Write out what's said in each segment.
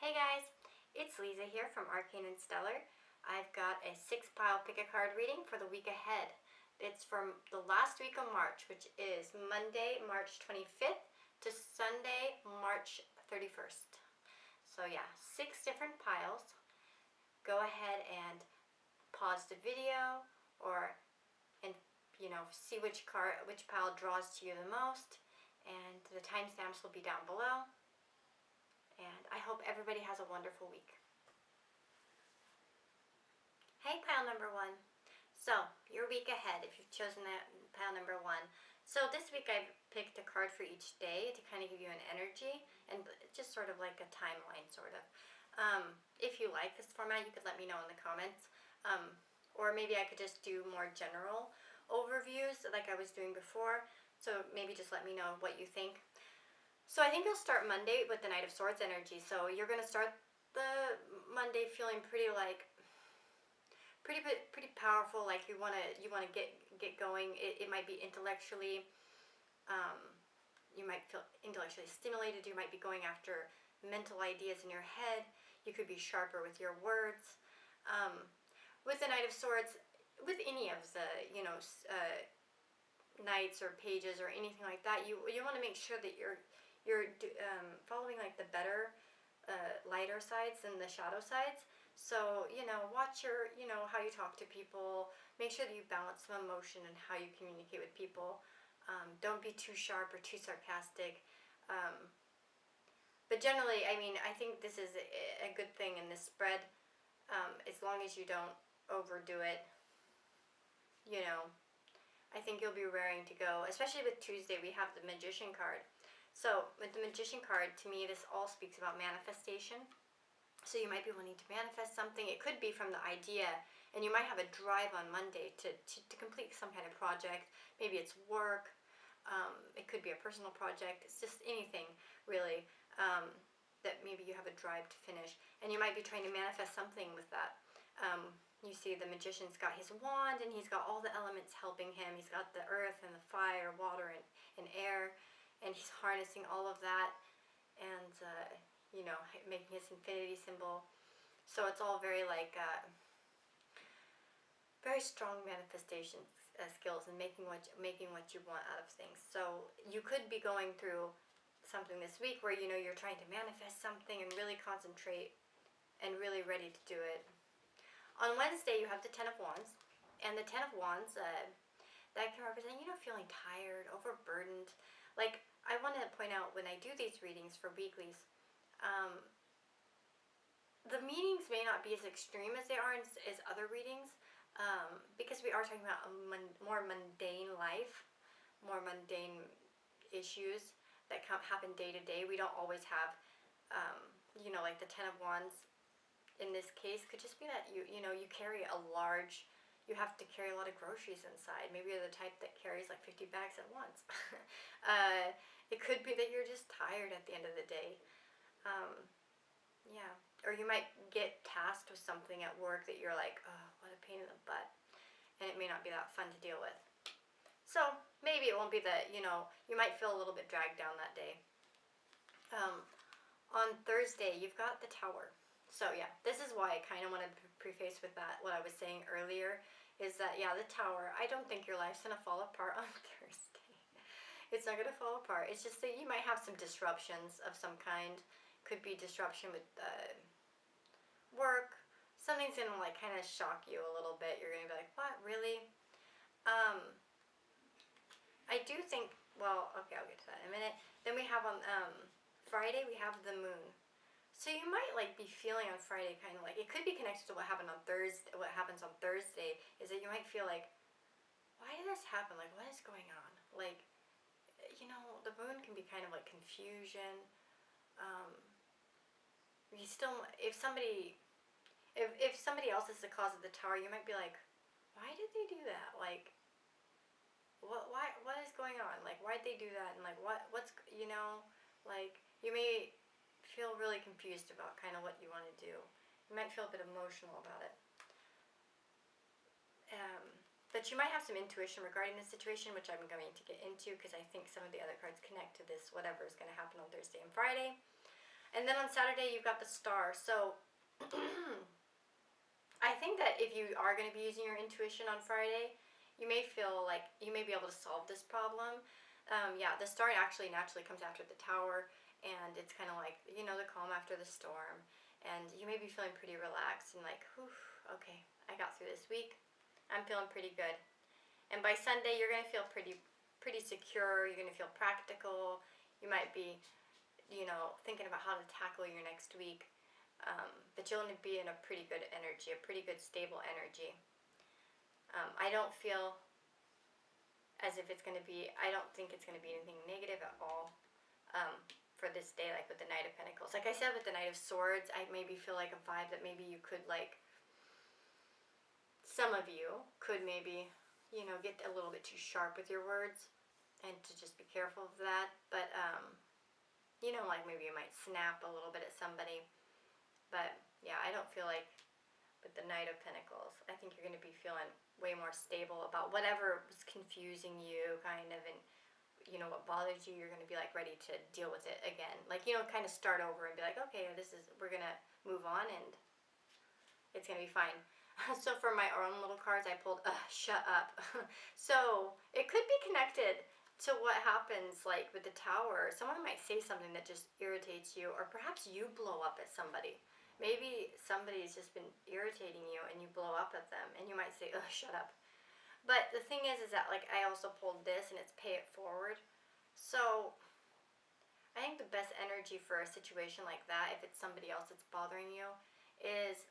Hey guys, it's Lisa here from Arcane and Stellar. I've got a 6-pile pick a card reading for the week ahead. It's from the last week of March, which is Monday, March 25th to Sunday, March 31st. So yeah, 6 different piles. Go ahead and pause the video and see which pile draws to you the most, and the timestamps will be down below. And I hope everybody has a wonderful week. Hey, pile number 1. So, your week ahead, if you've chosen that pile number 1. So this week I've picked a card for each day to kind of give you an energy and just sort of like a timeline, sort of. If you like this format, you could let me know in the comments. Or maybe I could just do more general overviews like I was doing before. So maybe just let me know what you think. So I think you'll start Monday with the Knight of Swords energy. So you're going to start the Monday feeling pretty powerful, like you want to get going. It might be intellectually, you might feel intellectually stimulated. You might be going after mental ideas in your head. You could be sharper with your words. With the Knight of Swords, with any of the knights or pages or anything like that, you want to make sure that you're following like the better, lighter sides than the shadow sides. So, watch your, how you talk to people. Make sure that you balance some emotion and how you communicate with people. Don't be too sharp or too sarcastic. But generally, I think this is a good thing in this spread, as long as you don't overdo it. I think you'll be raring to go. Especially with Tuesday, we have the Magician card. So with the Magician card, to me, this all speaks about manifestation. So you might be wanting to manifest something. It could be from the idea, and you might have a drive on Monday to complete some kind of project. Maybe it's work. It could be a personal project. It's just anything, really, that maybe you have a drive to finish. And you might be trying to manifest something with that. You see the Magician's got his wand, and he's got all the elements helping him. He's got the earth and the fire, water, and air. And he's harnessing all of that and, making his infinity symbol. So it's all very very strong manifestation skills and making what you want out of things. So you could be going through something this week where, you're trying to manifest something and really concentrate and really ready to do it. On Wednesday, you have the Ten of Wands. And the Ten of Wands, that can represent, feeling tired, overburdened. Like, I want to point out, when I do these readings for weeklies, the meanings may not be as extreme as they are as other readings, because we are talking about a more mundane life, more mundane issues that happen day to day. We don't always have, like the Ten of Wands in this case could just be that you carry you have to carry a lot of groceries inside. Maybe you're the type that carries like 50 bags at once. It could be that you're just tired at the end of the day. Yeah. Or you might get tasked with something at work that you're like, oh, what a pain in the butt. And it may not be that fun to deal with. So maybe it won't be that, you might feel a little bit dragged down that day. On Thursday, you've got the Tower. So yeah, this is why I kind of want to preface with that, what I was saying earlier, is that, yeah, the Tower, I don't think your life's going to fall apart on Thursday. It's not going to fall apart. It's just that you might have some disruptions of some kind. Could be disruption with work. Something's going to kind of shock you a little bit. You're going to be like, what, really? I do think, well, okay, I'll get to that in a minute. Then we have on Friday, we have the Moon. So you might be feeling on Friday kind of it could be connected to what happened on Thursday. What happens on Thursday is that you might feel like, why did this happen? What is going on? The Moon can be kind of confusion. If somebody else is the cause of the Tower, you might be like, why did they do that? What is going on? Why'd they do that? And what's you may feel really confused about kind of what you want to do. You might feel a bit emotional about it. But you might have some intuition regarding the situation, which I'm going to get into because I think some of the other cards connect to this, whatever is going to happen on Thursday and Friday. And then on Saturday, you've got the Star. So I think that if you are going to be using your intuition on Friday, you may feel like you may be able to solve this problem. Yeah, the Star actually naturally comes after the Tower, and it's kind of like, the calm after the storm. And you may be feeling pretty relaxed and like, whew, okay, I got through this week. I'm feeling pretty good. And by Sunday, you're going to feel pretty secure. You're going to feel practical. You might be, thinking about how to tackle your next week. But you'll be in a pretty good energy, a pretty good stable energy. I don't feel as if I don't think it's going to be anything negative at all for this day, like with the Knight of Pentacles. Like I said, with the Knight of Swords, I maybe feel like a vibe that maybe you could some of you could maybe, get a little bit too sharp with your words and to just be careful of that. But, like maybe you might snap a little bit at somebody. But, yeah, I don't feel like with the Knight of Pentacles, I think you're going to be feeling way more stable about whatever was confusing you, kind of, and, what bothers you, you're going to be, ready to deal with it again. Kind of start over and be like, okay, we're going to move on, and it's going to be fine. So for my own little cards, I pulled, shut up. So it could be connected to what happens, with the Tower. Someone might say something that just irritates you, or perhaps you blow up at somebody. Maybe somebody's just been irritating you and you blow up at them, and you might say, shut up. But the thing is that, I also pulled this, and it's pay it forward. So I think the best energy for a situation like that, if it's somebody else that's bothering you, is,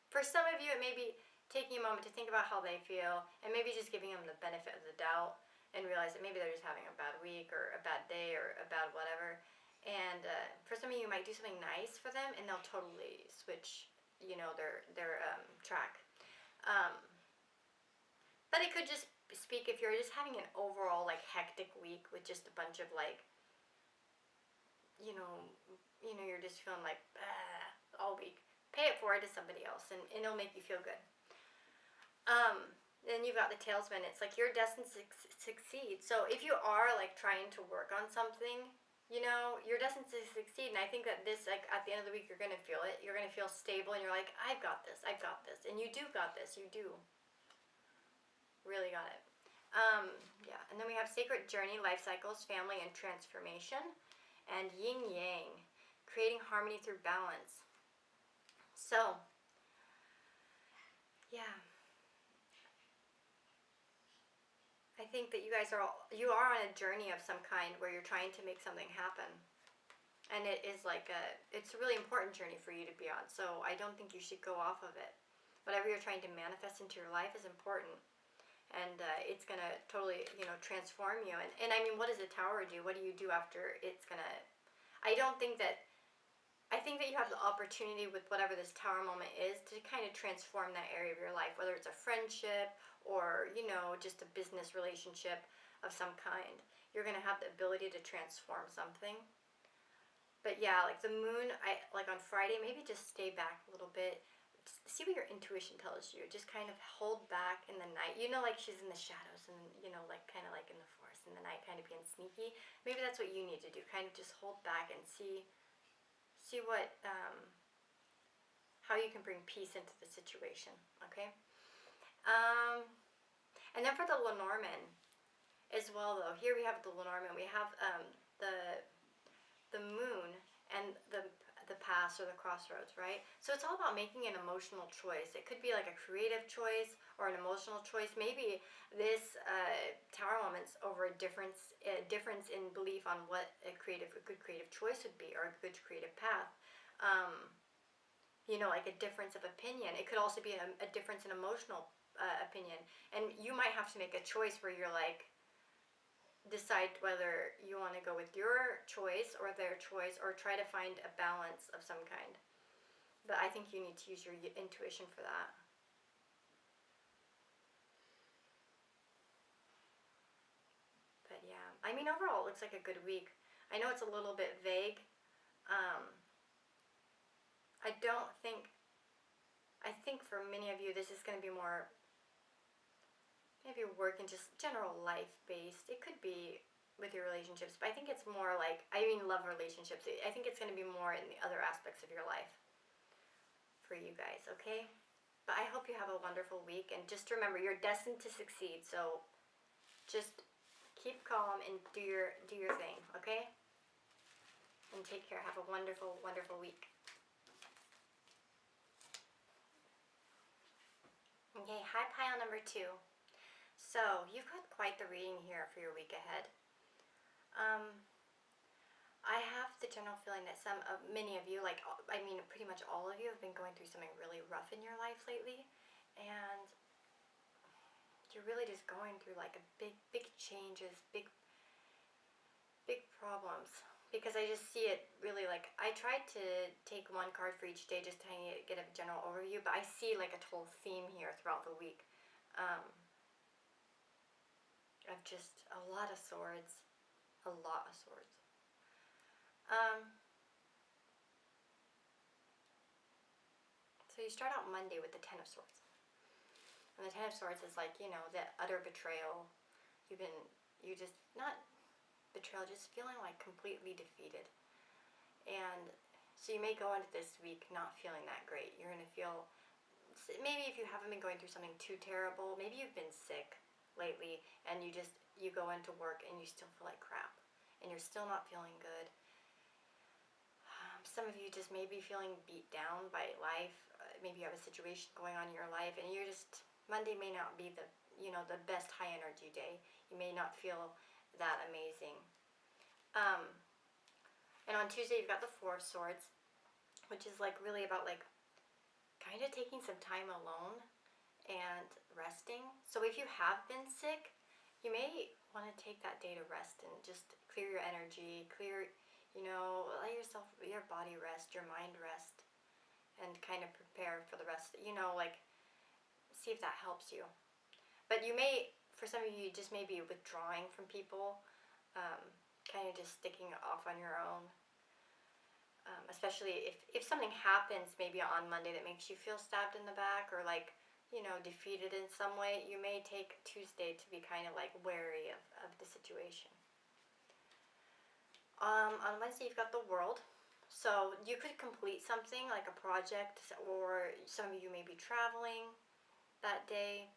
for some of you, it may be taking a moment to think about how they feel, and maybe just giving them the benefit of the doubt, and realize that maybe they're just having a bad week, or a bad day, or a bad whatever. And for some of you, you might do something nice for them, and they'll totally switch, their track. But it could just speak if you're just having an overall, hectic week with just a bunch of, you're just feeling all week. Pay it forward to somebody else, and it'll make you feel good. Then you've got the Talesman. It's like you're destined to succeed. So if you are, trying to work on something, you're destined to succeed. And I think that this, at the end of the week, you're going to feel it. You're going to feel stable, and you're like, I've got this. And you do got this. You do. Really got it. Yeah. And then we have Sacred Journey, Life Cycles, Family, and Transformation. And Yin Yang, creating harmony through balance. So, yeah. I think that you guys are on a journey of some kind where you're trying to make something happen. And it is it's a really important journey for you to be on. So I don't think you should go off of it. Whatever you're trying to manifest into your life is important. And it's going to totally, transform you. And I mean, what does a Tower do? What do you do after it's going to... I think that you have the opportunity with whatever this Tower moment is to kind of transform that area of your life, whether it's a friendship or, just a business relationship of some kind. You're going to have the ability to transform something. But yeah, the moon, on Friday, maybe just stay back a little bit. See what your intuition tells you. Just kind of hold back in the night. She's in the shadows and, kind of in the forest in the night, kind of being sneaky. Maybe that's what you need to do. Kind of just hold back and see what, how you can bring peace into the situation, okay? And then for the Lenormand as well, though, here we have the Lenormand. We have the moon and the pass or the crossroads, right? So it's all about making an emotional choice. It could be a creative choice or an emotional choice. Maybe this Tower moment's over a difference in belief on what a good creative choice would be, or a good creative path. A difference of opinion. It could also be a difference in emotional opinion. And you might have to make a choice where you're decide whether you want to go with your choice or their choice, or try to find a balance of some kind. But I think you need to use your intuition for that. But yeah, I mean, overall it looks like a good week. I know it's a little bit vague. I think for many of you this is going to be more maybe work and just general life based. It could be with your relationships, but I think it's more like, I mean, love relationships. I think it's going to be more in the other aspects of your life for you guys, okay? But I hope you have a wonderful week, and just remember, you're destined to succeed. So just keep calm and do your thing, okay? And take care. Have a wonderful, wonderful week. Okay, hi pile number 2. So you've got quite the reading here for your week ahead. I have the general feeling that many of you, like, I mean, pretty much all of you have been going through something really rough in your life lately, and you're really just going through like a big changes, big problems. Because I just see it really, like, I tried to take one card for each day just to get a general overview, but I see like a total theme here throughout the week. Of just a lot of swords, a lot of swords. So you start out Monday with the Ten of Swords. And the Ten of Swords is like, you know, the utter betrayal. You just, not betrayal, just feeling like completely defeated. And so you may go into this week not feeling that great. You're going to feel, maybe if you haven't been going through something too terrible, maybe you've been sick lately, and you go into work and you still feel like crap. And you're still not feeling good. Some of you just may be feeling beat down by life. Maybe you have a situation going on in your life, and you're just, Monday may not be the best high energy day. You may not feel that amazing. And on Tuesday you've got the Four of Swords, which is like really about like kind of taking some time alone and resting. So if you have been sick, you may want to take that day to rest and just clear your energy, let your body rest, your mind rest, and kind of prepare for the rest, like, see if that helps you. But you may, for some of you, just may be withdrawing from people, kind of just sticking off on your own. Especially if something happens maybe on Monday that makes you feel stabbed in the back or like, defeated in some way, you may take Tuesday to be kind of like wary of the situation. On Wednesday you've got the World. So you could complete something like a project, or some of you may be traveling that day.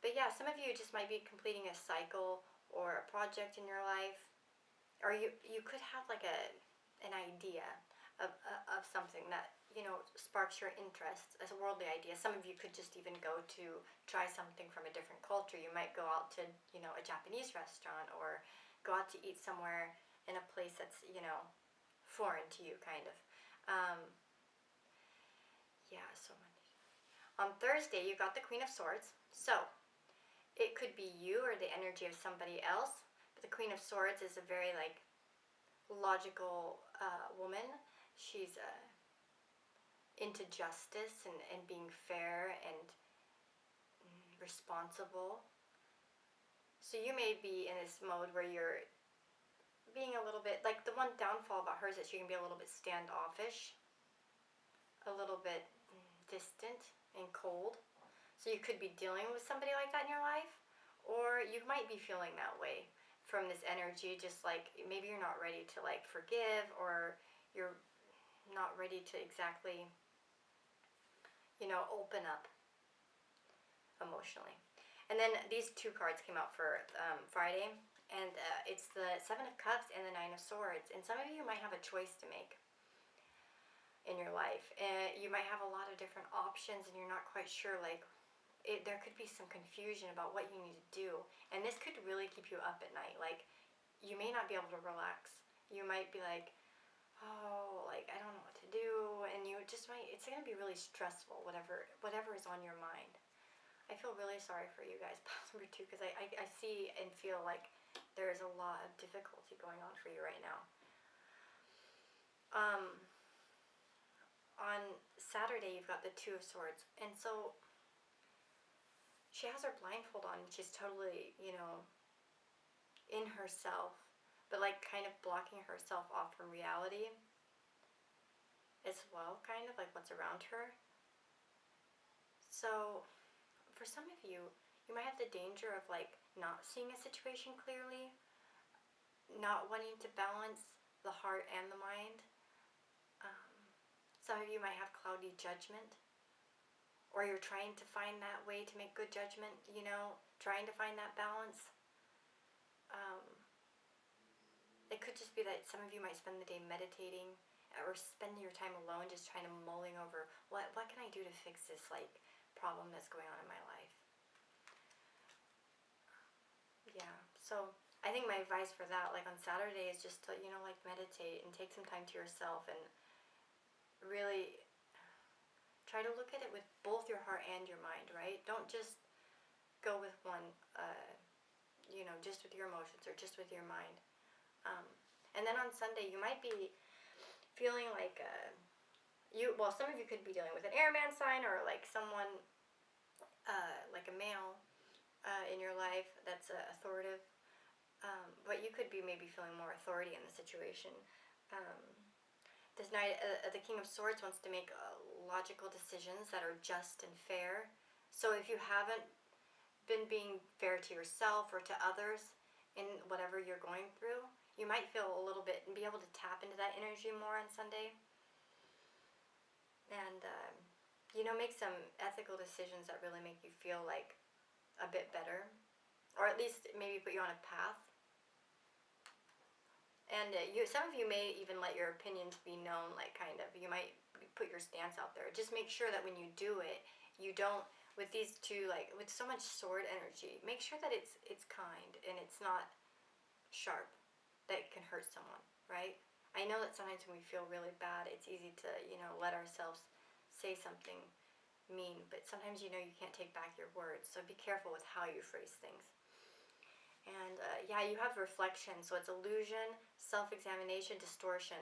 But yeah, some of you just might be completing a cycle or a project in your life. Or you could have like an idea of something that, sparks your interest as a worldly idea. Some of you could just even go to try something from a different culture. You might go out to, a Japanese restaurant, or go out to eat somewhere in a place that's, foreign to you, kind of. So on Thursday, you've got the Queen of Swords. So it could be you or the energy of somebody else. But the Queen of Swords is a very, like, logical woman. She's into justice and being fair and responsible. So you may be in this mode where you're being a little bit, like, the one downfall about her is that she can be a little bit standoffish, a little bit distant and cold. So you could be dealing with somebody like that in your life, or you might be feeling that way from this energy, just like maybe you're not ready to, like, forgive, or you're not ready to exactly, open up emotionally. And then these two cards came out for Friday, and it's the Seven of Cups and the Nine of Swords. And some of you might have a choice to make in your life. And you might have a lot of different options, and you're not quite sure, like, there could be some confusion about what you need to do. And this could really keep you up at night. Like, you may not be able to relax. You might be like, oh, like, I don't know what to do. And you just might, it's going to be really stressful, whatever is on your mind. I feel really sorry for you guys, number 2, because I see and feel like there is a lot of difficulty going on for you right now. On Saturday, you've got the Two of Swords. And so she has her blindfold on, and she's totally, in herself, but like kind of blocking herself off from reality as well, kind of like what's around her. So for some of you, you might have the danger of, like, not seeing a situation clearly, not wanting to balance the heart and the mind. Some of you might have cloudy judgment, or you're trying to find that way to make good judgment, trying to find that balance. It could just be that some of you might spend the day meditating or spend your time alone just trying to mulling over what can I do to fix this problem that's going on in my life. Yeah, so I think my advice for that, on Saturday, is just to meditate and take some time to yourself and really try to look at it with both your heart and your mind, right? Don't just go with one, just with your emotions or just with your mind. And then on Sunday, you might be feeling like some of you could be dealing with an airman sign, or someone, like a male in your life that's authoritative. But you could be maybe feeling more authority in the situation. This night, the King of Swords wants to make logical decisions that are just and fair. So if you haven't been being fair to yourself or to others in whatever you're going through, you might feel a little bit and be able to tap into that energy more on Sunday. And, make some ethical decisions that really make you feel like a bit better. Or at least maybe put you on a path. And some of you may even let your opinions be known, you might put your stance out there. Just make sure that when you do it, you don't, with these two, with so much sword energy, make sure that it's kind and it's not sharp, that it can hurt someone, right? I know that sometimes when we feel really bad, it's easy to, let ourselves say something mean, but sometimes you can't take back your words, so be careful with how you phrase things. And you have reflection, so it's illusion, self-examination, distortion.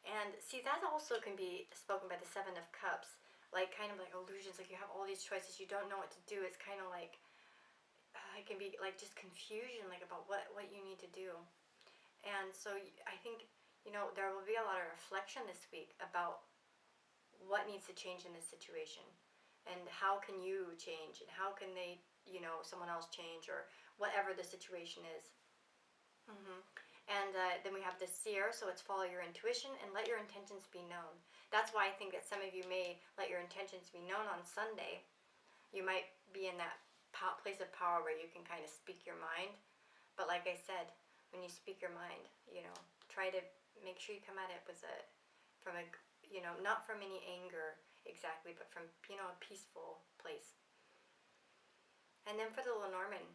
And see, that also can be spoken by the Seven of Cups, kind of like illusions, you have all these choices, you don't know what to do. It's kind of like, it can be just confusion, about what you need to do. And so I think, there will be a lot of reflection this week about what needs to change in this situation. And how can you change, and how can they, someone else change, or whatever the situation is. And then we have the seer, so it's follow your intuition and let your intentions be known. That's why I think that some of you may let your intentions be known on Sunday. You might be in that place of power where you can kind of speak your mind. But like I said, when you speak your mind, try to make sure you come at it not from any anger exactly, but from, a peaceful place. And then for the Lenormand,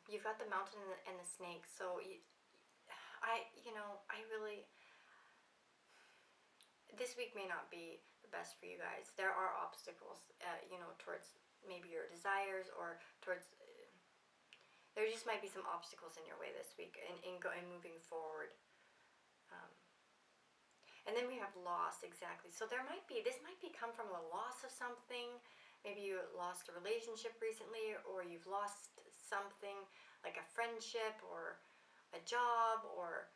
you've got the mountain and the snake. So this week may not be the best for you guys. There are obstacles, towards maybe your desires, or towards, there just might be some obstacles in your way this week in moving forward. And then we have loss, exactly. So this might come from a loss of something. Maybe you lost a relationship recently, or you've lost something like a friendship or a job, or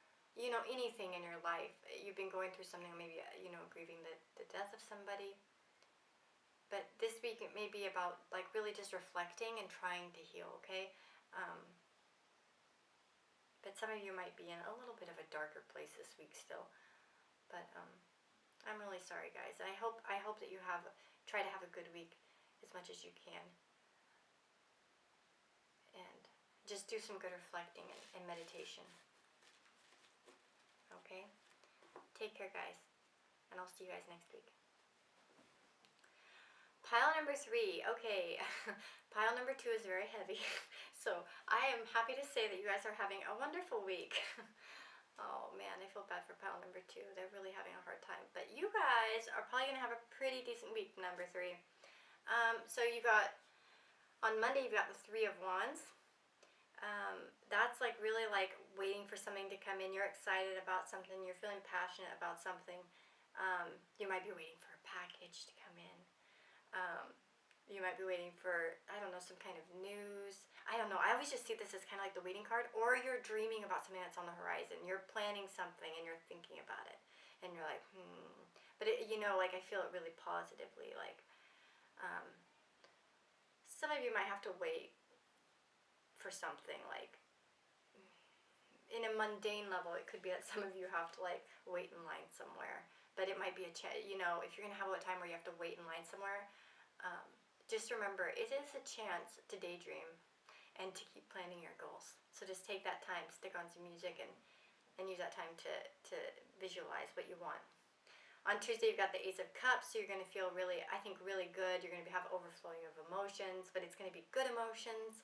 anything in your life. You've been going through something, maybe grieving the death of somebody. But this week it may be about really just reflecting and trying to heal, okay? But some of you might be in a little bit of a darker place this week still. But I'm really sorry, guys. I hope that you try to have a good week as much as you can. And just do some good reflecting and meditation. Okay? Take care, guys. And I'll see you guys next week. Pile number 3. Okay. Pile number 2 is very heavy. So I am happy to say that you guys are having a wonderful week. Oh man, I feel bad for pile number 2. They're really having a hard time. But you guys are probably going to have a pretty decent week, number 3. So on Monday, you've got the 3 of Wands. That's really waiting for something to come in. You're excited about something. You're feeling passionate about something. You might be waiting for a package to come in. You might be waiting for, I don't know, some kind of news. I don't know. I always just see this as kind of like the waiting card. Or you're dreaming about something that's on the horizon. You're planning something and you're thinking about it. And you're like, But, I feel it really positively. Some of you might have to wait for something. in a mundane level, it could be that some of you have to like wait in line somewhere. But it might be a chance, you know, if you're gonna have a time where you have to wait in line somewhere, just remember it is a chance to daydream and to keep planning your goals. So just take that time, stick on some music, and use that time to visualize what you want. On Tuesday, you've got the Ace of Cups, so you're going to feel really, I think, really good. You're going to have overflowing of emotions, but it's going to be good emotions.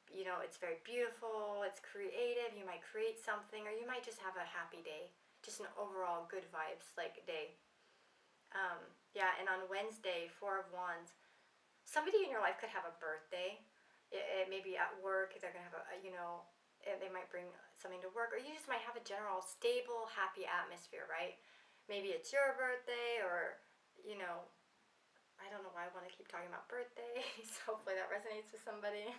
You know, it's very beautiful, it's creative, you might create something, or you might just have a happy day. Just an overall good vibes, like, day. Yeah, and on Wednesday, Four of Wands, somebody in your life could have a birthday. It may be at work, they're going to have you know, they might bring something to work, or you just might have a general stable, happy atmosphere, right? Maybe it's your birthday, or, you know, I don't know why I want to keep talking about birthdays. Hopefully that resonates with somebody.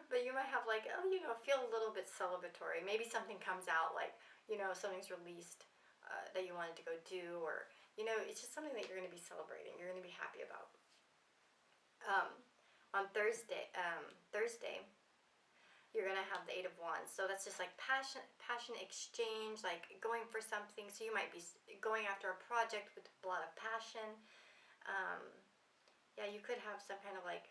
But you might have like, oh, you know, feel a little bit celebratory. Maybe something comes out, like, you know, something's released that you wanted to go do, or, you know, it's just something that you're going to be celebrating. You're going to be happy about. On Thursday, you're going to have the Eight of Wands. So that's just like passion exchange, like going for something. So you might be going after a project with a lot of passion. Yeah, you could have some kind of like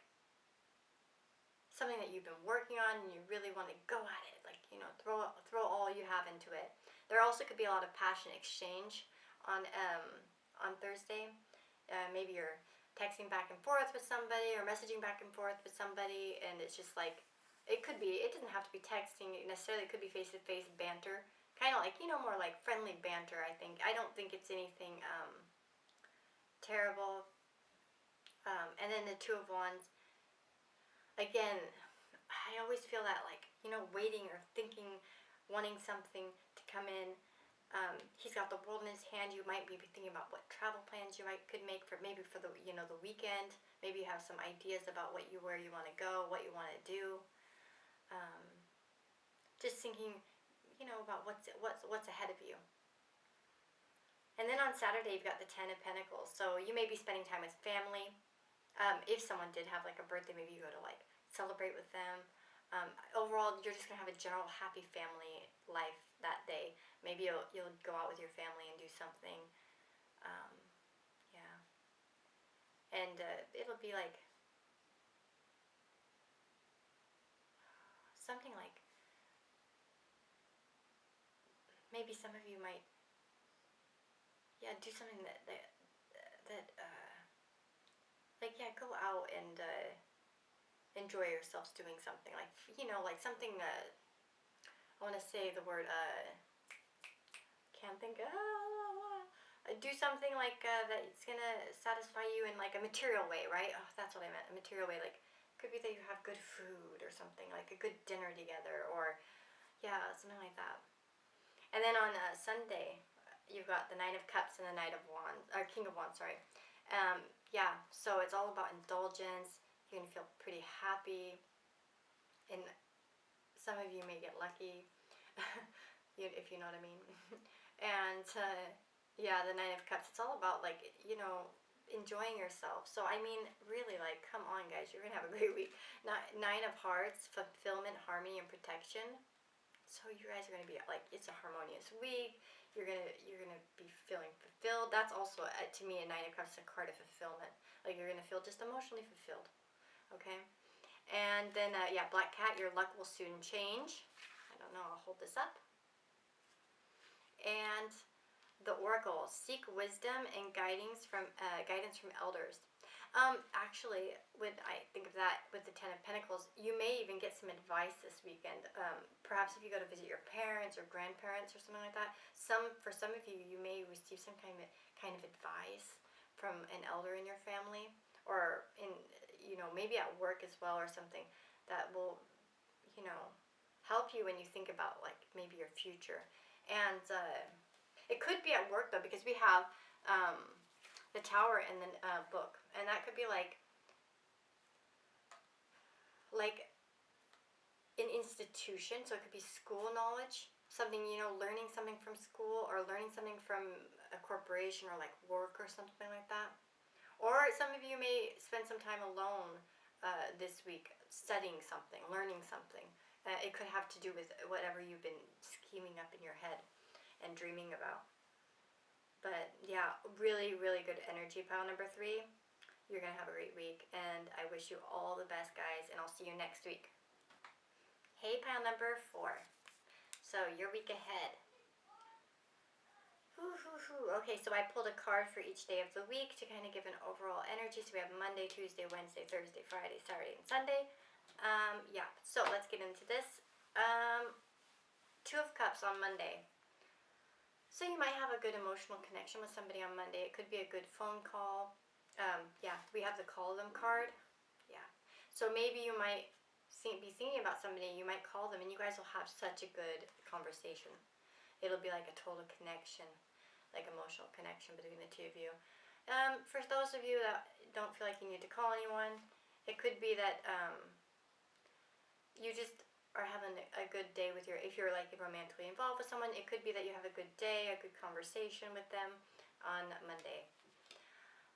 something that you've been working on and you really want to go at it. Like, you know, throw all you have into it. There also could be a lot of passion exchange on Thursday. Maybe you're texting back and forth with somebody or messaging back and forth with somebody, and it's just like, it doesn't have to be texting necessarily, it could be face-to-face banter, kind of like, you know, more like friendly banter, I think. I don't think it's anything terrible. And then the Two of Wands, again, I always feel that, like, you know, waiting or thinking, wanting something to come in. He's got the world in his hand. You might be thinking about what travel plans you could make for maybe for the, you know, the weekend. Maybe you have some ideas about where you want to go, what you want to do. Just thinking, you know, about what's ahead of you. And then on Saturday, you've got the Ten of Pentacles. So you may be spending time with family. If someone did have like a birthday, maybe you go to like celebrate with them. Overall, you're just gonna have a general happy family life that day. Maybe you'll go out with your family and do something. Yeah. And it'll be like something like, maybe some of you might, yeah, do something that like, yeah, go out and enjoy yourselves doing something, like, you know, like something, I want to say the word, can't think, do something like that's gonna satisfy you in like a material way, right? Oh, that's what I meant, a material way. Like, could be that you have good food or something, like a good dinner together, or, yeah, something like that. And then on Sunday, you've got the Knight of Cups and the Knight of Wands, or King of Wands, sorry. Yeah, so it's all about indulgence. You're going to feel pretty happy. And some of you may get lucky, if you know what I mean. And, yeah, the Nine of Cups, it's all about, like, you know, enjoying yourself. So, I mean, really, like, come on, guys, you're going to have a great week. Nine of Hearts, fulfillment, harmony, and protection. So you guys are going to be, like, it's a harmonious week. You're gonna be feeling fulfilled. That's also, to me, a Nine of Cups, a card of fulfillment. Like, you're gonna feel just emotionally fulfilled. Okay, and then yeah, Black Cat, your luck will soon change. I don't know. I'll hold this up. And the Oracle, seek wisdom and guidance from elders. Actually, I think of that with the Ten of Pentacles, you may even get some advice this weekend. Perhaps if you go to visit your parents or grandparents or something like that. For some of you, you may receive some kind of advice from an elder in your family, or in, you know, maybe at work as well, or something that will, you know, help you when you think about, like, maybe your future. And it could be at work though, because we have the Tower in the book, and that could be like an institution. So it could be school knowledge, something, you know, learning something from school, or learning something from a corporation, or like work or something like that. Or some of you may spend some time alone this week, studying something, learning something. It could have to do with whatever you've been scheming up in your head and dreaming about. But yeah, really, really good energy, pile number 3. You're going to have a great week, and I wish you all the best, guys, and I'll see you next week. Hey, pile number 4. So, your week ahead. Okay, so I pulled a card for each day of the week to kind of give an overall energy. So we have Monday, Tuesday, Wednesday, Thursday, Friday, Saturday, and Sunday. Yeah, so let's get into this. 2 of Cups on Monday. So you might have a good emotional connection with somebody on Monday. It could be a good phone call. Yeah, we have the call them card. Yeah. So maybe you might be thinking about somebody. You might call them and you guys will have such a good conversation. It'll be like a total connection, like emotional connection between the two of you. For those of you that don't feel like you need to call anyone, it could be that you just are having a good day with if you're like romantically involved with someone, it could be that you have a good day, a good conversation with them on Monday.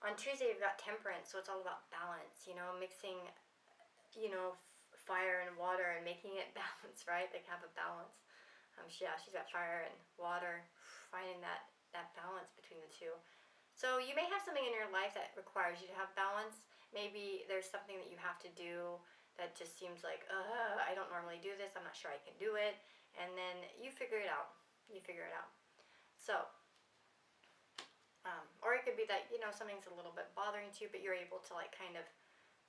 On Tuesday, you've got Temperance, so it's all about balance, mixing, fire and water and making it balance, right? Like have a balance. She's got fire and water, finding that balance between the two. So you may have something in your life that requires you to have balance. Maybe there's something that you have to do that just seems like, I don't normally do this, I'm not sure I can do it, and then you figure it out. So, or it could be that, something's a little bit bothering to you, but you're able to like kind of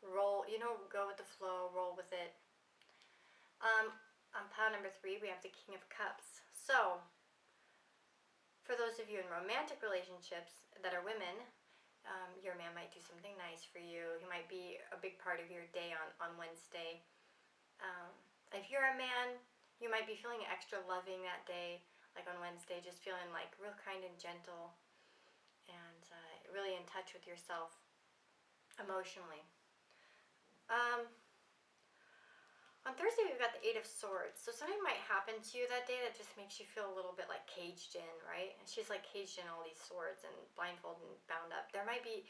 roll, go with the flow, roll with it. On pile number 3, we have the King of Cups. So, for those of you in romantic relationships that are women, your man might do something nice for you. He might be a big part of your day on Wednesday. If you're a man, you might be feeling extra loving that day, like on Wednesday, just feeling like real kind and gentle and really in touch with yourself emotionally. On Thursday, we've got the 8 of Swords. So something might happen to you that day that just makes you feel a little bit like caged in, right? And she's like caged in all these swords and blindfolded and bound up. You might be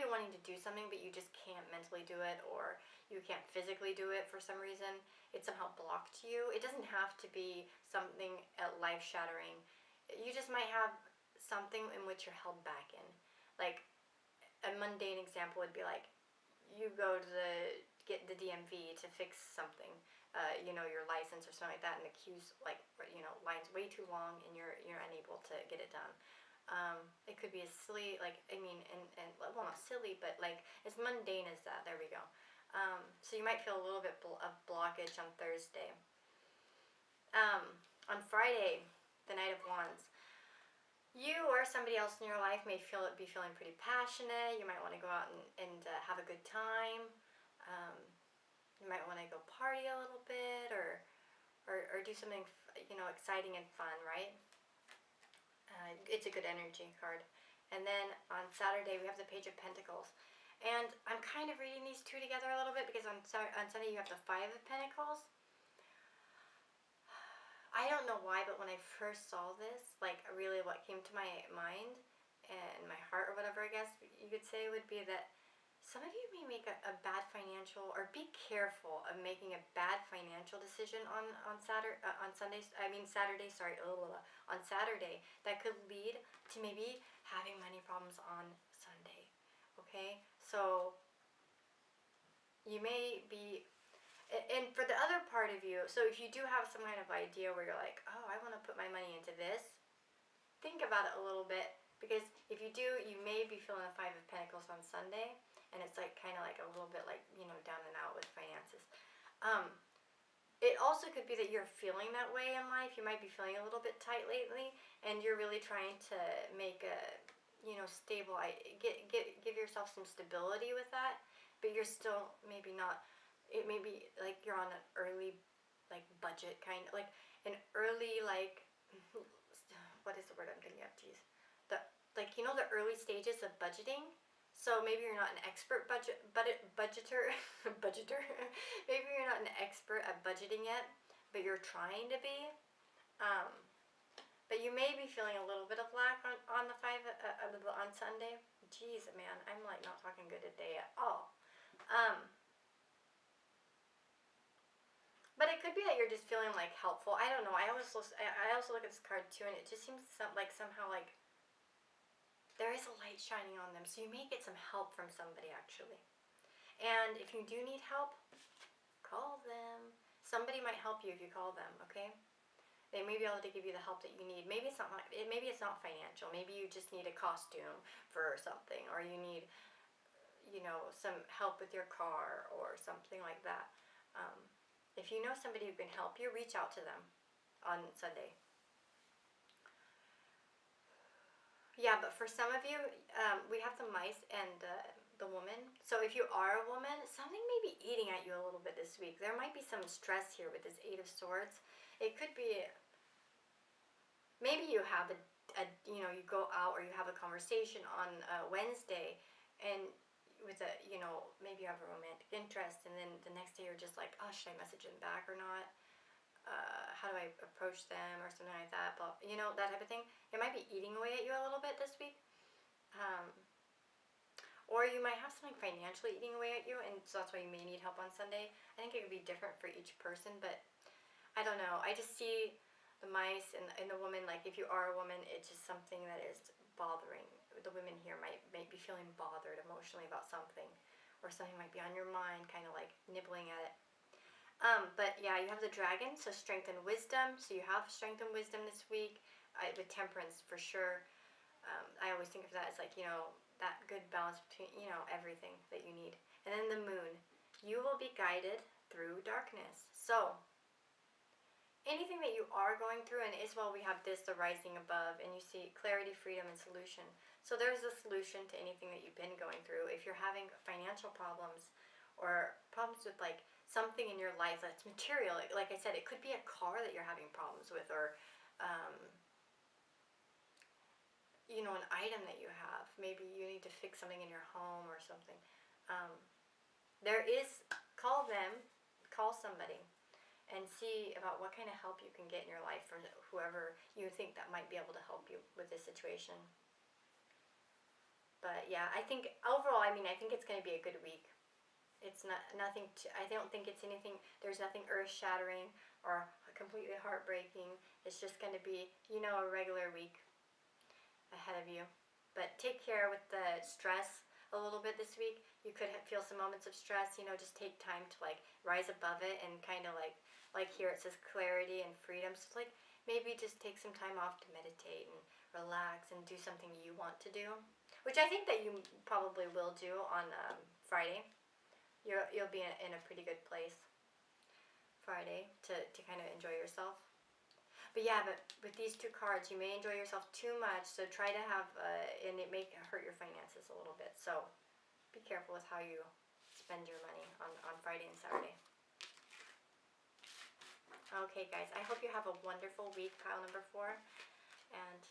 wanting to do something, but you just can't mentally do it, or you can't physically do it for some reason. It's somehow blocked you. It doesn't have to be something life-shattering. You just might have something in which you're held back in. Like, a mundane example would be like, you go to get the DMV to fix something, your license or something like that, and the queue's like, line's way too long, and you're unable to get it done. It could be as silly, like, well, not silly, but like as mundane as that. There we go. So you might feel a little bit of blockage on Thursday. On Friday, the Knight of Wands. You or somebody else in your life may be feeling pretty passionate. You might want to go out and have a good time. You might want to go party a little bit, or do something exciting and fun, right? It's a good energy card. And then on Saturday we have the Page of Pentacles, and I'm kind of reading these two together a little bit because on Sunday you have the 5 of Pentacles. I don't know why, but when I first saw this, like, really what came to my mind and my heart, or whatever I guess you could say, would be that some of you may make a bad financial, or be careful of making a bad financial decision on Saturday, on Saturday, that could lead to maybe having money problems on Sunday. Okay, so you may be. And for the other part of you, so if you do have some kind of idea where you're like, oh, I want to put my money into this, think about it a little bit, because if you do, you may be feeling the 5 of Pentacles on Sunday, and it's like kind of like a little bit like, down and out with finances. It also could be that you're feeling that way in life. You might be feeling a little bit tight lately, and you're really trying to make a, stable, give yourself some stability with that, but you're still maybe not. It may be like you're on an early, like, budget kind of, like an early, like, what is the word I'm thinking of? Geez, the early stages of budgeting. So maybe you're not an expert budgeter. Maybe you're not an expert at budgeting yet, but you're trying to be. But you may be feeling a little bit of lack on the 5 on Sunday. Jeez, man, I'm like not talking good today at all. But it could be that you're just feeling like helpful. I don't know. I also look at this card too, and it just seems like somehow like there is a light shining on them. So you may get some help from somebody actually. And if you do need help, call them. Somebody might help you if you call them. Okay. They may be able to give you the help that you need. Maybe it's not financial. Maybe you just need a costume for something, or you need, some help with your car or something like that. If you know somebody who can help you, reach out to them on Sunday. Yeah, but for some of you, we have the mice and the woman. So if you are a woman, something may be eating at you a little bit this week. There might be some stress here with this Eight of Swords. It could be, maybe you have you go out or you have a conversation on Wednesday, and with maybe you have a romantic interest, and then the next day you're just like, oh, should I message them back or not? How do I approach them or something like that? But that type of thing. It might be eating away at you a little bit this week. Or you might have something financially eating away at you, and so that's why you may need help on Sunday. I think it could be different for each person, but I don't know. I just see the mice and the woman, like if you are a woman, it's just something that is bothering. The women here might be feeling bothered emotionally about something, or something might be on your mind, kind of like nibbling at it. But yeah, you have the dragon, so strength and wisdom. So you have strength and wisdom this week, with temperance for sure. I always think of that as like, that good balance between, everything that you need. And then the moon, you will be guided through darkness. So anything that you are going through, and as well we have this, the rising above, and you see clarity, freedom, and solution. So there's a solution to anything that you've been going through. If you're having financial problems, or problems with like something in your life that's material, like I said, it could be a car that you're having problems with, or an item that you have. Maybe you need to fix something in your home or something. Call somebody and see about what kind of help you can get in your life from whoever you think that might be able to help you with this situation. But yeah, I think overall, I think it's going to be a good week. It's I don't think it's anything, there's nothing earth-shattering or completely heartbreaking. It's just going to be, a regular week ahead of you. But take care with the stress a little bit this week. You could feel some moments of stress, just take time to like rise above it, and kind of like here it says clarity and freedom. So it's like maybe just take some time off to meditate and relax and do something you want to do, which I think that you probably will do on Friday. You'll be in a pretty good place Friday to kind of enjoy yourself. But yeah, but with these two cards, you may enjoy yourself too much, so try to have, and it may hurt your finances a little bit. So be careful with how you spend your money on Friday and Saturday. Okay, guys, I hope you have a wonderful week, pile number 4, and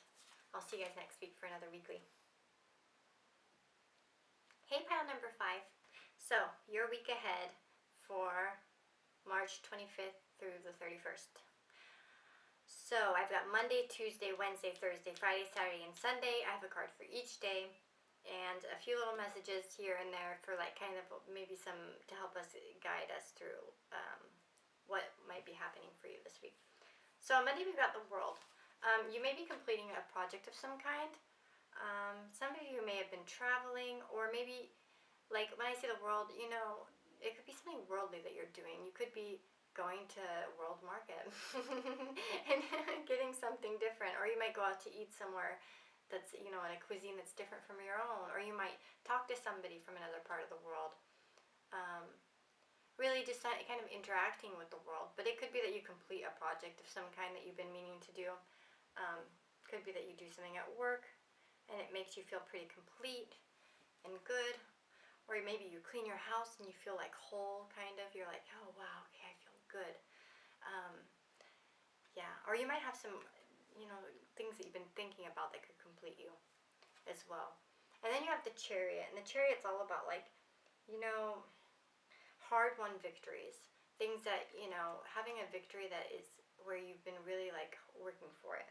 I'll see you guys next week for another weekly. Hey, pile number 5. So, your week ahead for March 25th through the 31st. So, I've got Monday, Tuesday, Wednesday, Thursday, Friday, Saturday, and Sunday. I have a card for each day, and a few little messages here and there for like kind of maybe some to help us guide us through what might be happening for you this week. So, Monday we've got the World. You may be completing a project of some kind. Some of you may have been traveling, or maybe, like when I say the World, it could be something worldly that you're doing. You could be going to World Market and getting something different, or you might go out to eat somewhere that's, in a cuisine that's different from your own, or you might talk to somebody from another part of the world. Really just kind of interacting with the world. But it could be that you complete a project of some kind that you've been meaning to do. Could be that you do something at work and it makes you feel pretty complete and good. Or maybe you clean your house and you feel like whole, kind of. You're like, oh wow, okay, I feel good. Yeah, or you might have some, things that you've been thinking about that could complete you as well. And then you have the Chariot, and the Chariot's all about like, hard-won victories. Things that, having a victory that is where you've been really like working for it.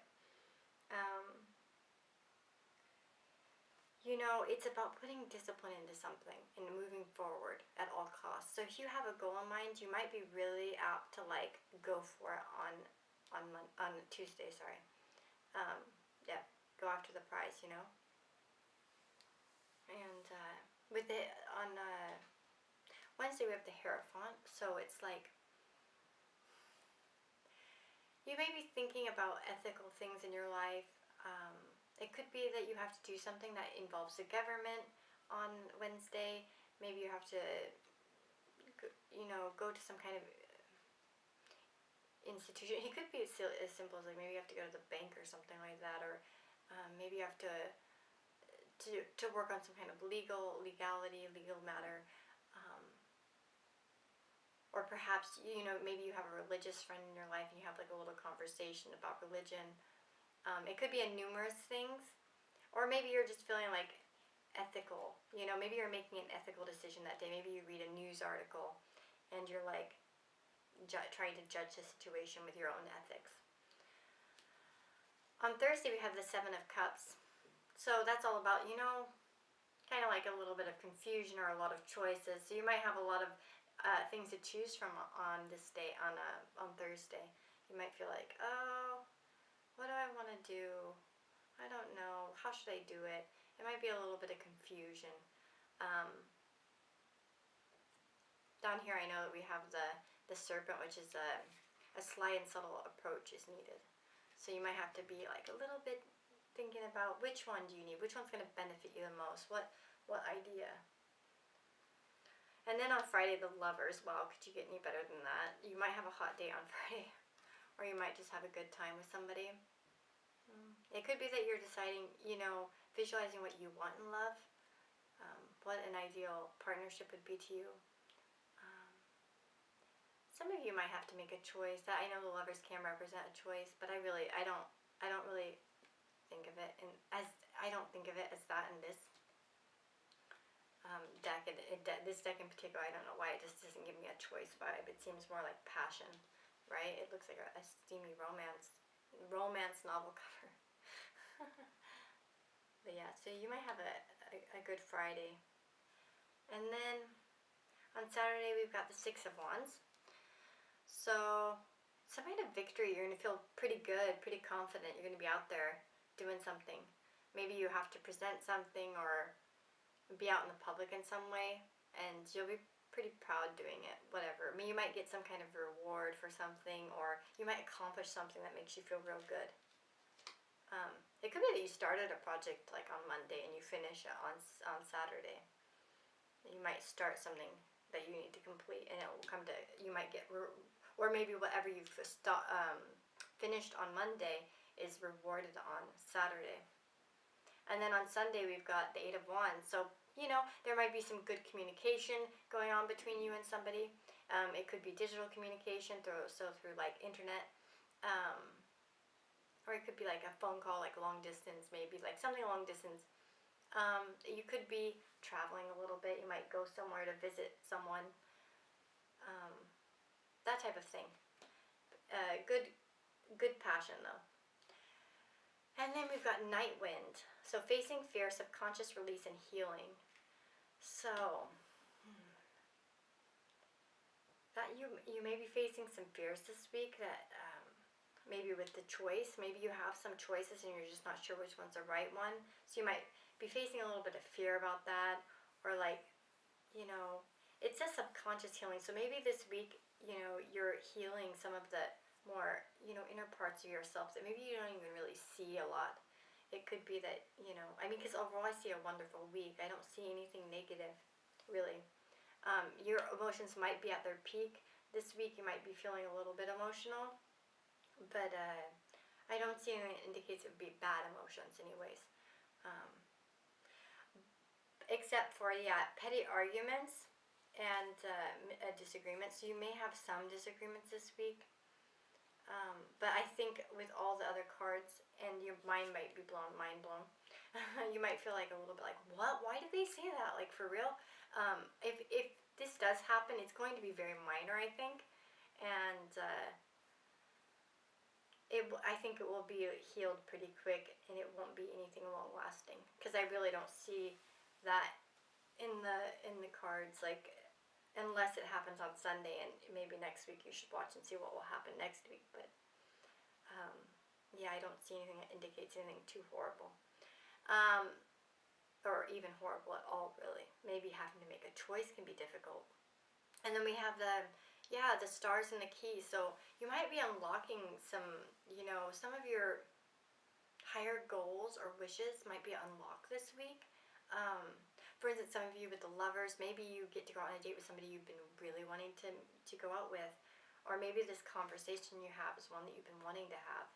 it's about putting discipline into something and moving forward at all costs. So if you have a goal in mind, you might be really apt to like go for it on Tuesday. Sorry, yeah, go after the prize, you know. And with it on Wednesday we have the Hierophant, so it's like you may be thinking about ethical things in your life. It could be that you have to do something that involves the government on Wednesday. Maybe you have to, go to some kind of institution. It could be as simple as like maybe you have to go to the bank or something like that, or maybe you have to work on some kind of legal matter. Or perhaps, maybe you have a religious friend in your life and you have like a little conversation about religion. It could be a numerous things. Or maybe you're just feeling like ethical. Maybe you're making an ethical decision that day. Maybe you read a news article and you're like trying to judge the situation with your own ethics. On Thursday we have the Seven of Cups. So that's all about, kind of like a little bit of confusion or a lot of choices. So you might have a lot of things to choose from on this day, on Thursday. You might feel like, oh, what do I want to do? I don't know. How should I do it? It might be a little bit of confusion. Down here I know that we have the Serpent, which is a sly and subtle approach is needed. So you might have to be like a little bit thinking about which one do you need? Which one's going to benefit you the most? What idea? And then on Friday, the Lovers. Wow, could you get any better than that? You might have a hot day on Friday. Or you might just have a good time with somebody. It could be that you're deciding, visualizing what you want in love. What an ideal partnership would be to you. Some of you might have to make a choice. That I know the Lovers can represent a choice, but I don't really think of it I don't think of it as that in this deck. This deck in particular, I don't know why it just doesn't give me a choice vibe. It seems more like passion, right? It looks like a steamy romance novel cover. But yeah, so you might have a good Friday. And then on Saturday we've got the Six of Wands. So some kind of victory. You're going to feel pretty good, pretty confident. You're going to be out there doing something. Maybe you have to present something or be out in the public in some way, and you'll be pretty proud doing it, whatever. I mean, you might get some kind of reward for something, or you might accomplish something that makes you feel real good. It could be that you started a project like on Monday and you finish it on Saturday. You might start something that you need to complete, and it will come to, you might get, or maybe whatever you've finished on Monday is rewarded on Saturday. And then on Sunday we've got the Eight of Wands. So, there might be some good communication going on between you and somebody. It could be digital communication through like internet. Or it could be like a phone call, like long distance, maybe like something long distance. You could be traveling a little bit. You might go somewhere to visit someone. That type of thing. Good passion though. And then we've got Night Wind. So facing fear, subconscious release, and healing. So that you may be facing some fears this week that maybe with the choice, maybe you have some choices and you're just not sure which one's the right one. So you might be facing a little bit of fear about that, or like, it says subconscious healing. So maybe this week, you're healing some of the more, inner parts of yourself that maybe you don't even really see a lot. It could be that, because overall I see a wonderful week. I don't see anything negative, really. Your emotions might be at their peak. This week you might be feeling a little bit emotional, but I don't see anything that indicates it would be bad emotions anyways. Except for, petty arguments and disagreements. So you may have some disagreements this week. But I think with all the other cards, and your mind might be mind blown, you might feel like a little bit like, what? Why did they say that? Like, for real? If this does happen, it's going to be very minor, I think. And I think it will be healed pretty quick, and it won't be anything long lasting. Because I really don't see that in the cards, like, unless it happens on Sunday, and maybe next week you should watch and see what will happen next week. But yeah, I don't see anything that indicates anything too horrible, or even horrible at all, really. Maybe having to make a choice can be difficult. And then we have the stars and the keys. So you might be unlocking some, some of your higher goals or wishes might be unlocked this week. For instance, some of you with the lovers, maybe you get to go on a date with somebody you've been really wanting to go out with. Or maybe this conversation you have is one that you've been wanting to have.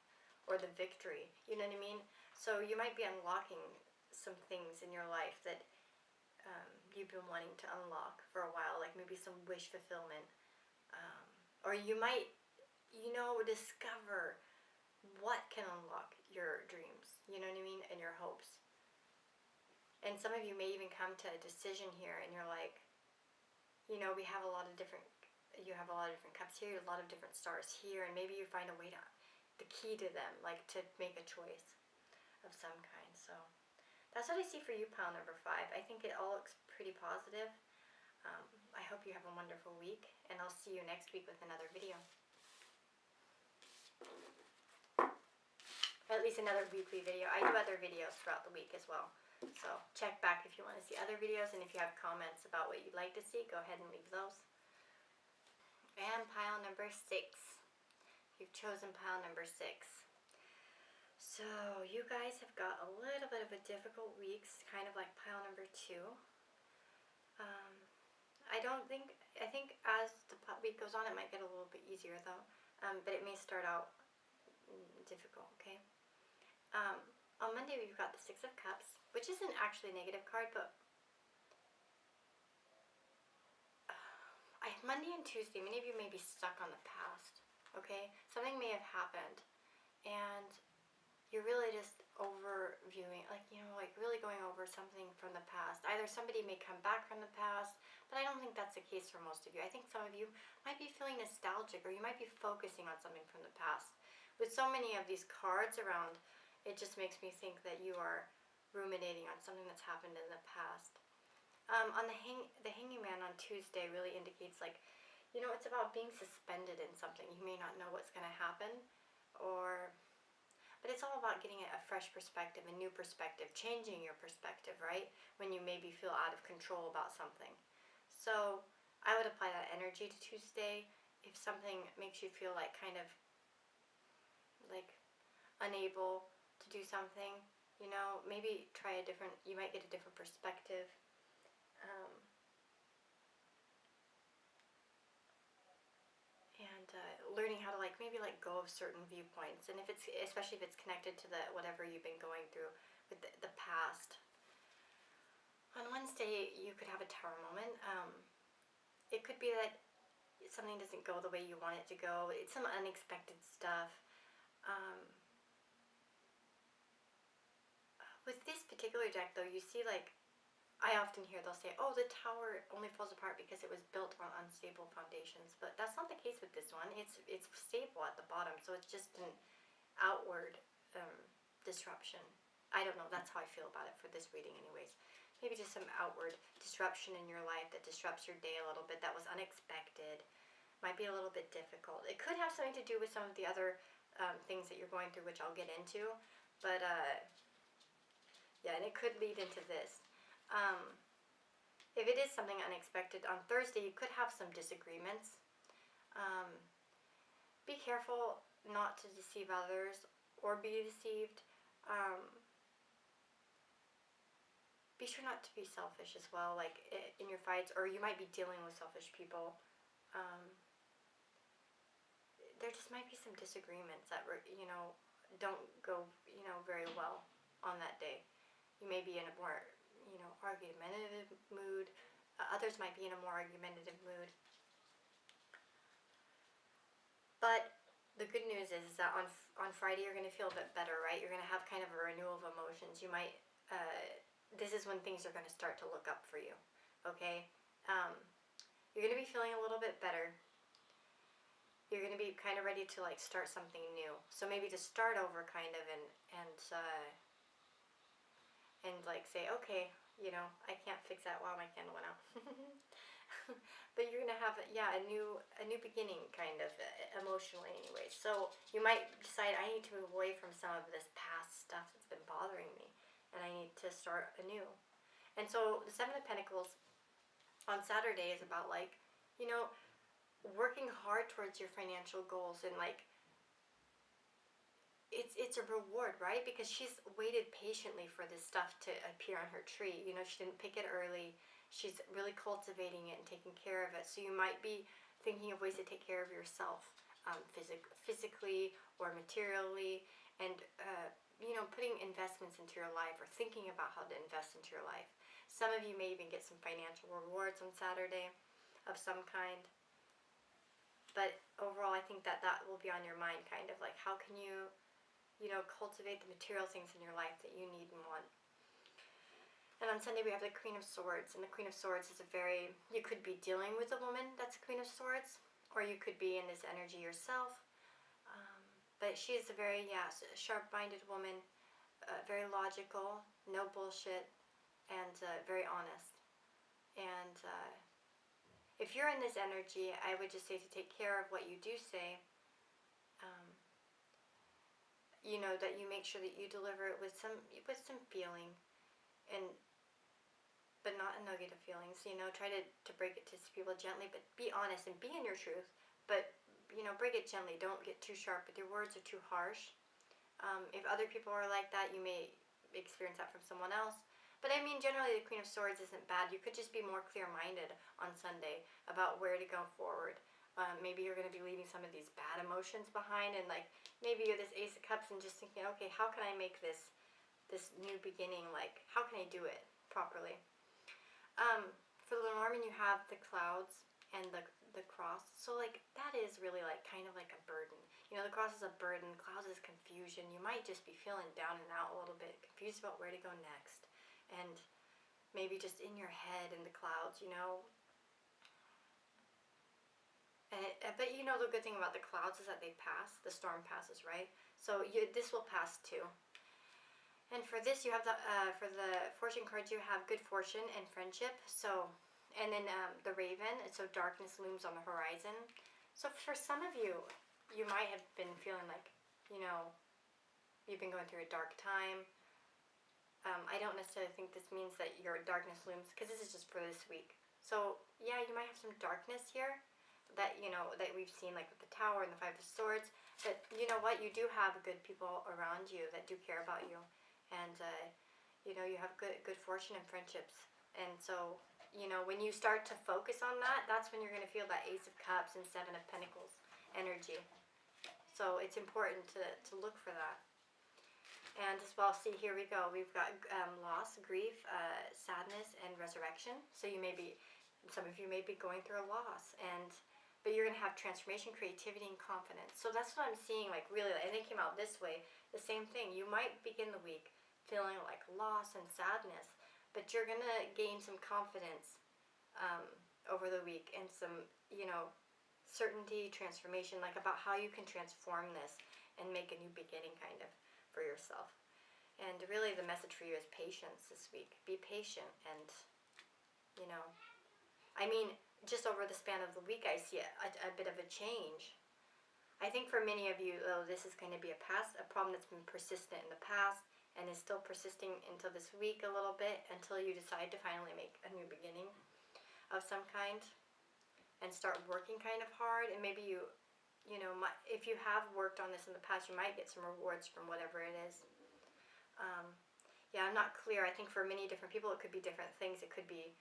Or the victory, you know what I mean? So you might be unlocking some things in your life that you've been wanting to unlock for a while, like maybe some wish fulfillment. Or you might, discover what can unlock your dreams, you know what I mean, and your hopes. And some of you may even come to a decision here, and you're like, we have a lot of different, you have a lot of different cups here, a lot of different stars here, and maybe you find a way to, the key to them, like to make a choice of some kind. So that's what I see for you, pile number 5. I think it all looks pretty positive. I hope you have a wonderful week, and I'll see you next week with another video. Or at least another weekly video. I do other videos throughout the week as well. So check back if you want to see other videos, and if you have comments about what you'd like to see, go ahead and leave those. And pile number 6. You've chosen pile number 6. So you guys have got a little bit of a difficult week, kind of like pile number 2. I think as the week goes on, it might get a little bit easier though, but it may start out difficult, okay? On Monday we've got the 6 of Cups, which isn't actually a negative card, but Monday and Tuesday, many of you may be stuck on the past, okay? Something may have happened, and you're really just overviewing, like really going over something from the past. Either somebody may come back from the past, but I don't think that's the case for most of you. I think some of you might be feeling nostalgic, or you might be focusing on something from the past. With so many of these cards around, it just makes me think that you are ruminating on something that's happened in the past. On the Hanging Man on Tuesday really indicates, like, it's about being suspended in something. You may not know what's going to happen, but it's all about getting a fresh perspective, a new perspective, changing your perspective, right? When you maybe feel out of control about something. So I would apply that energy to Tuesday. If something makes you feel like kind of like unable to do something, maybe try you might get a different perspective. Learning how to maybe let go of certain viewpoints, and especially if it's connected to whatever you've been going through with the past. On Wednesday, you could have a tower moment. It could be that something doesn't go the way you want it to go. It's some unexpected stuff. With this particular deck, though, you see, I often hear they'll say, oh, the tower only falls apart because it was built on unstable foundations. But that's not the case with this one. It's stable at the bottom, so it's just an outward disruption. I don't know. That's how I feel about it for this reading anyways. Maybe just some outward disruption in your life that disrupts your day a little bit, that was unexpected. Might be a little bit difficult. It could have something to do with some of the other things that you're going through, which I'll get into. But, yeah, and it could lead into this. If it is something unexpected, on Thursday you could have some disagreements. Be careful not to deceive others or be deceived. Be sure not to be selfish as well, in your fights, or you might be dealing with selfish people. There just might be some disagreements that don't go very well on that day. You may be in a more argumentative mood. Others might be in a more argumentative mood. But the good news is that on Friday you're going to feel a bit better, right? You're going to have kind of a renewal of emotions. You might, this is when things are going to start to look up for you, okay? You're going to be feeling a little bit better. You're going to be kind of ready to start something new. So maybe to start over kind of and and like say, okay, you know, I can't fix that. Wow, my candle went out. But you're gonna have, yeah, a new beginning, kind of, emotionally anyway. So you might decide, I need to move away from some of this past stuff that's been bothering me, and I need to start anew. And so the Seven of Pentacles on Saturday is about, like, you know, working hard towards your financial goals, and like, it's a reward, right? Because she's waited patiently for this stuff to appear on her tree. You know, she didn't pick it early. She's really cultivating it and taking care of it. So you might be thinking of ways to take care of yourself, physically or materially, and you know, putting investments into your life, or thinking about how to invest into your life. Some of you may even get some financial rewards on Saturday of some kind. But overall, I think that will be on your mind, kind of like, how can you, you know, cultivate the material things in your life that you need and want. And on Sunday we have the Queen of Swords, and the Queen of Swords is you could be dealing with a woman that's Queen of Swords, or you could be in this energy yourself. But she is a very, sharp-minded woman, very logical, no bullshit, and very honest. And if you're in this energy, I would just say to take care of what you do say. You know, that you make sure that you deliver it with some feeling, but not in negative feelings. You know, try to break it to people gently, but be honest and be in your truth. But, you know, break it gently. Don't get too sharp if your words are too harsh. If other people are like that, you may experience that from someone else. But I mean, generally the Queen of Swords isn't bad. You could just be more clear-minded on Sunday about where to go forward. Maybe you're going to be leaving some of these bad emotions behind, and like, maybe you're this Ace of Cups and just thinking, okay, how can I make this new beginning, like, how can I do it properly? For the Lenormand, you have the clouds and the cross. So like, that is really like kind of like a burden. You know, the cross is a burden, clouds is confusion. You might just be feeling down and out a little bit, confused about where to go next, and maybe just in your head in the clouds, you know. But you know, the good thing about the clouds is that they pass. The storm passes, right? So this will pass too. And for this, you have for the fortune cards, you have good fortune and friendship. So, and then the Raven. So darkness looms on the horizon. So for some of you, you might have been feeling like, you know, you've been going through a dark time. I don't necessarily think this means that your darkness looms, because this is just for this week. So yeah, you might have some darkness here that, you know, that we've seen, like with the Tower and the Five of Swords. But you know what? You do have good people around you that do care about you, and you know, you have good fortune and friendships. And so, you know, when you start to focus on that, that's when you're going to feel that Ace of Cups and Seven of Pentacles energy. So it's important to look for that. And as well, see, here we go. We've got loss, grief, sadness, and resurrection. So some of you may be going through a loss, but you're going to have transformation, creativity, and confidence. So that's what I'm seeing, like, really, and it came out this way. The same thing. You might begin the week feeling like loss and sadness, but you're going to gain some confidence over the week, and some, you know, certainty, transformation, like about how you can transform this and make a new beginning, kind of, for yourself. And really the message for you is patience this week. Be patient, and, you know, I mean, just over the span of the week, I see a bit of a change. I think for many of you, though, this is going to be a problem that's been persistent in the past and is still persisting until this week a little bit, until you decide to finally make a new beginning of some kind and start working kind of hard. And maybe you know, if you have worked on this in the past, you might get some rewards from whatever it is. Yeah, I'm not clear. I think for many different people, it could be different things. It could be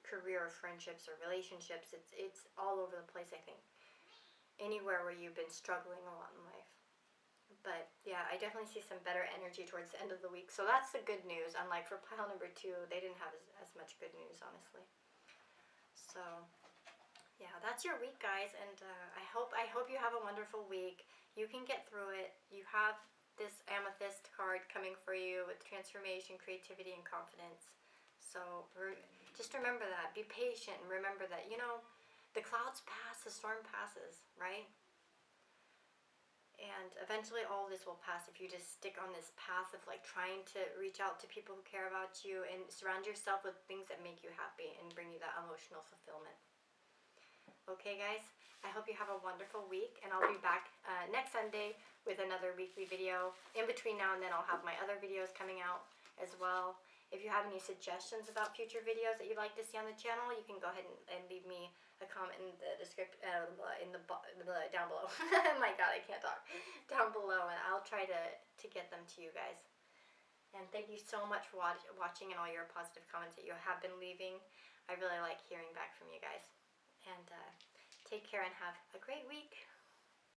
career, friendships, or relationships. It's all over the place, I think. Anywhere where you've been struggling a lot in life. But yeah, I definitely see some better energy towards the end of the week. So that's the good news. Unlike for pile number 2, they didn't have as much good news, honestly. So yeah, that's your week, guys, and I hope you have a wonderful week. You can get through it. You have this amethyst card coming for you with transformation, creativity, and confidence. So just remember that. Be patient, and remember that, you know, the clouds pass, the storm passes, right? And eventually all of this will pass if you just stick on this path of like trying to reach out to people who care about you and surround yourself with things that make you happy and bring you that emotional fulfillment. Okay, guys, I hope you have a wonderful week, and I'll be back next Sunday with another weekly video. In between now and then, I'll have my other videos coming out as well. If you have any suggestions about future videos that you'd like to see on the channel, you can go ahead and leave me a comment in the description, down below. Oh my god, I can't talk. Down below, and I'll try to get them to you guys. And thank you so much for watching and all your positive comments that you have been leaving. I really like hearing back from you guys. And take care and have a great week.